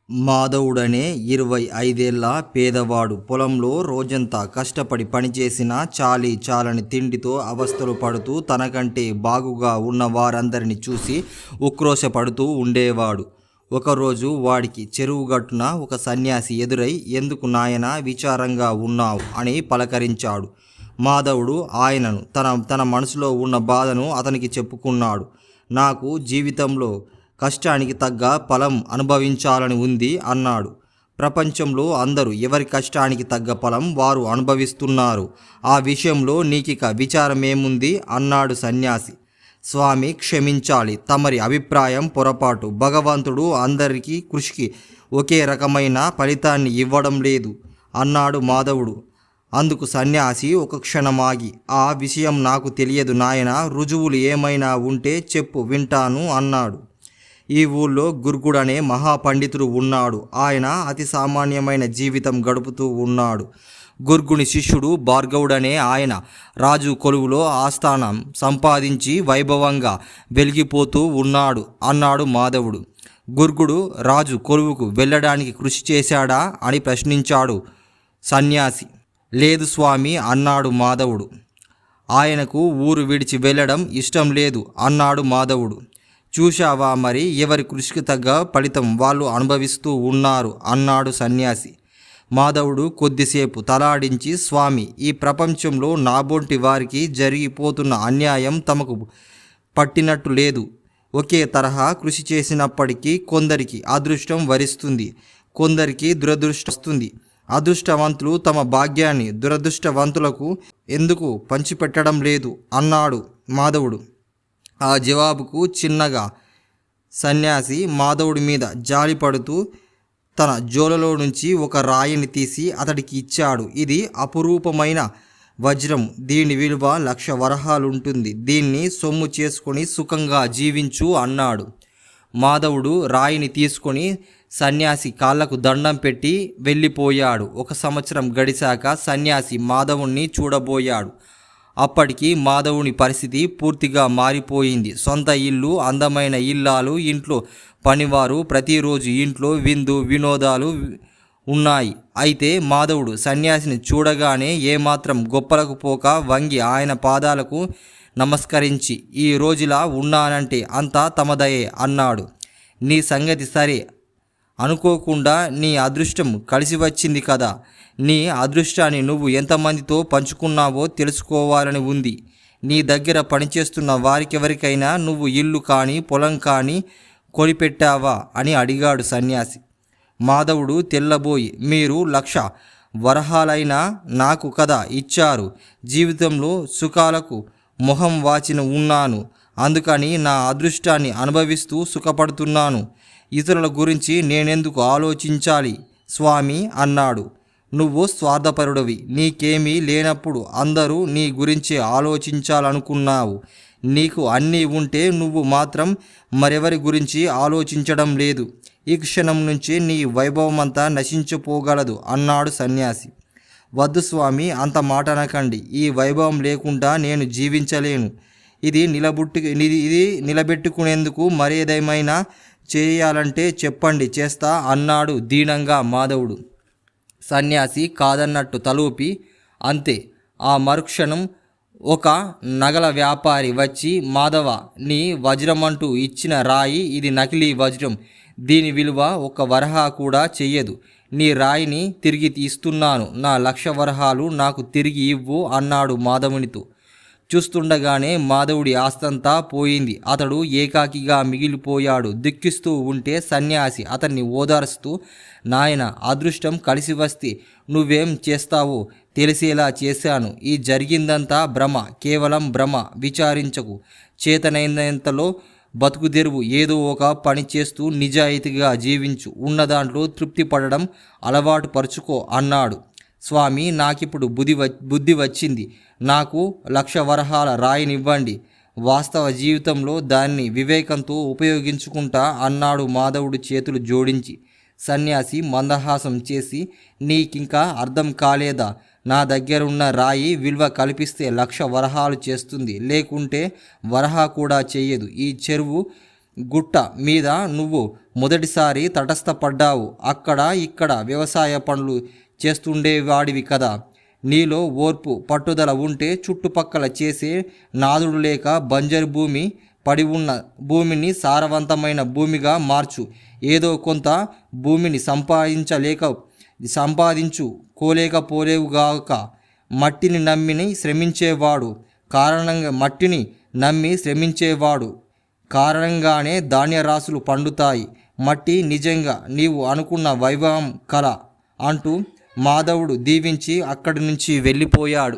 మాధవుడనే 25 ఏళ్ల పేదవాడు పొలంలో రోజంతా కష్టపడి పనిచేసినా చాలీ చాలని తిండితో అవస్థలు పడుతూ తనకంటే బాగుగా ఉన్న వారందరినీ చూసి ఉక్రోషపడుతూ ఉండేవాడు. ఒకరోజు వాడికి చెరువు గట్టున ఒక సన్యాసి ఎదురై, "ఎందుకు నాయనా విచారంగా ఉన్నావు?" అని పలకరించాడు. మాధవుడు ఆయనను తన మనసులో ఉన్న బాధను అతనికి చెప్పుకున్నాడు. "నాకు జీవితంలో కష్టానికి తగ్గ ఫలం అనుభవించాలని ఉంది" అన్నాడు. "ప్రపంచంలో అందరూ ఎవరి కష్టానికి తగ్గ ఫలం వారు అనుభవిస్తున్నారు. ఆ విషయంలో నీకిక విచారమేముంది?" అన్నాడు సన్యాసి. "స్వామి, క్షమించాలి, తమరి అభిప్రాయం పొరపాటు. భగవంతుడు అందరికీ కృషికి ఒకే రకమైన ఫలితాన్ని ఇవ్వడం లేదు" అన్నాడు మాధవుడు. అందుకు సన్యాసి ఒక క్షణమాగి, "ఆ విషయం నాకు తెలియదు నాయనా, రుజువులు ఏమైనా ఉంటే చెప్పు, వింటాను" అన్నాడు. "ఈ ఊళ్ళో గుర్గుడనే మహాపండితుడు ఉన్నాడు. ఆయన అతి సామాన్యమైన జీవితం గడుపుతూ ఉన్నాడు. గుర్గుని శిష్యుడు భార్గవుడనే ఆయన రాజు కొలువులో ఆస్థానం సంపాదించి వైభవంగా వెలిగిపోతూ ఉన్నాడు" అన్నాడు మాధవుడు. "గుర్గుడు రాజు కొలువుకు వెళ్ళడానికి కృషి చేశాడా?" అని ప్రశ్నించాడు సన్యాసి. "లేదు స్వామి" అన్నాడు మాధవుడు. "ఆయనకు ఊరు విడిచి వెళ్ళడం ఇష్టం లేదు" అన్నాడు మాధవుడు. "చూశావా మరి, ఎవరి కృషికి తగ్గ ఫలితం వాళ్ళు అనుభవిస్తూ ఉన్నారు" అన్నాడు సన్యాసి. మాధవుడు కొద్దిసేపు తలాడించి, "స్వామి, ఈ ప్రపంచంలో నాబోంటి వారికి జరిగిపోతున్న అన్యాయం తమకు పట్టినట్టు లేదు. ఒకే తరహా కృషి చేసినప్పటికీ కొందరికి అదృష్టం వరిస్తుంది, కొందరికి దురదృష్టం వస్తుంది. అదృష్టవంతులు తమ భాగ్యాన్ని దురదృష్టవంతులకు ఎందుకు పంచిపెట్టడం లేదు?" అన్నాడు మాధవుడు. ఆ జవాబుకు చిన్నగా సన్యాసి మాధవుడి మీద జాలిపడుతూ తన జోలలో నుంచి ఒక రాయిని తీసి అతడికి ఇచ్చాడు. "ఇది అపురూపమైన వజ్రం. దీని విలువ 1,00,000 వరహాలుంటుంది. దీన్ని సొమ్ము చేసుకొని సుఖంగా జీవించు" అన్నాడు. మాధవుడు రాయిని తీసుకొని సన్యాసి కాళ్లకు దండం పెట్టి వెళ్ళిపోయాడు. 1 సంవత్సరం గడిచాక సన్యాసి మాధవుణ్ణి చూడబోయాడు. అప్పటికి మాధవుని పరిస్థితి పూర్తిగా మారిపోయింది. సొంత ఇల్లు, అందమైన ఇల్లాలు, ఇంట్లో పనివారు, ప్రతిరోజు ఇంట్లో విందు వినోదాలు ఉన్నాయి. అయితే మాధవుడు సన్యాసిని చూడగానే ఏమాత్రం గొప్పలకు పోక వంగి ఆయన పాదాలకు నమస్కరించి, "ఈ రోజులా ఉన్నానంటే అంతా తమదయే" అన్నాడు. "నీ సంగతి సరే, అనుకోకుండా నీ అదృష్టం కలిసి వచ్చింది కదా. నీ అదృష్టాన్ని నువ్వు ఎంతమందితో పంచుకున్నావో తెలుసుకోవాలని ఉంది. నీ దగ్గర పనిచేస్తున్న వారికెవరికైనా నువ్వు ఇల్లు కానీ పొలం కానీ కొనిపెట్టావా?" అని అడిగాడు సన్యాసి. మాధవుడు తెల్లబోయి, "మీరు 1,00,000 వరహాలైనా నాకు కదా ఇచ్చారు. జీవితంలో సుఖాలకు మొహం వాచిన ఉన్నాను. అందుకని నా అదృష్టాన్ని అనుభవిస్తూ సుఖపడుతున్నాను. ఇతరుల గురించి నేనెందుకు ఆలోచించాలి స్వామి" అన్నాడు. "నువ్వు స్వార్థపరుడివి. నీకేమీ లేనప్పుడు అందరూ నీ గురించి ఆలోచించాలనుకున్నావు. నీకు అన్నీ ఉంటే నువ్వు మాత్రం మరెవరి గురించి ఆలోచించడం లేదు. ఈ క్షణం నుంచి నీ వైభవమంతా నశించిపోగలదు" అన్నాడు సన్యాసి. "వద్దు స్వామి, అంత మాట అనకండి. ఈ వైభవం లేకుండా నేను జీవించలేను. ఇది నిలబెట్టుకునేందుకు మరేదేమైనా చేయాలంటే చెప్పండి, చేస్తా" అన్నాడు దీనంగా మాధవుడు. సన్యాసి కాదన్నట్టు తలూపి, "అంతే." ఆ మరుక్షణం ఒక నగల వ్యాపారి వచ్చి, "మాధవ, నీ వజ్రమంటూ ఇచ్చిన రాయి ఇది నకిలీ వజ్రం. దీని విలువ 1 వరహా కూడా చెయ్యదు. నీ రాయిని తిరిగి ఇస్తున్నాను. నా 1,00,000 వరహాలు నాకు తిరిగి ఇవ్వు" అన్నాడు మాధవునితో. చూస్తుండగానే మాధవుడి ఆస్తంతా పోయింది. అతడు ఏకాకిగా మిగిలిపోయాడు. దుఃఖిస్తూ ఉంటే సన్యాసి అతన్ని ఓదార్స్తూ, "నాయన, అదృష్టం కలిసి వస్తే నువ్వేం చేస్తావో తెలిసేలా చేశాను. ఈ జరిగిందంతా భ్రమ, కేవలం భ్రమ. విచారించకు. చేతనైనంతలో బతుకుదెరువు. ఏదో ఒక పని చేస్తూ నిజాయితీగా జీవించు. ఉన్నదాంట్లో తృప్తి పడడం అలవాటు పరుచుకో" అన్నాడు. "స్వామి, నాకిప్పుడు బుద్ధి వచ్చింది. నాకు 1,00,000 వరహాల రాయినివ్వండి. వాస్తవ జీవితంలో దాన్ని వివేకంతో ఉపయోగించుకుంటా" అన్నాడు మాధవుడు చేతులు జోడించి. సన్యాసి మందహాసం చేసి, "నీకింకా అర్థం కాలేదా? నా దగ్గరున్న రాయి విలువ కల్పిస్తే 1,00,000 వరహాలు చేస్తుంది, లేకుంటే వరహా కూడా చెయ్యదు. ఈ చెరువు గుట్ట మీద నువ్వు మొదటిసారి తటస్థపడ్డావు. అక్కడ ఇక్కడ వ్యవసాయ పనులు చేస్తుండేవాడివి కదా. నీలో ఓర్పు పట్టుదల ఉంటే చుట్టుపక్కల చేసే నాదుడు లేక బంజరు భూమి పడి ఉన్న భూమిని సారవంతమైన భూమిగా మార్చు. ఏదో కొంత భూమిని సంపాదించుకోలేకపోలేవుగాక. మట్టిని నమ్మి శ్రమించేవాడు కారణంగానే ధాన్యరాశులు పండుతాయి. మట్టి నిజంగా నీవు అనుకున్న వైభవం కల అంటూ మాధవుడు దీవించి అక్కడి నుంచి వెళ్ళిపోయాడు.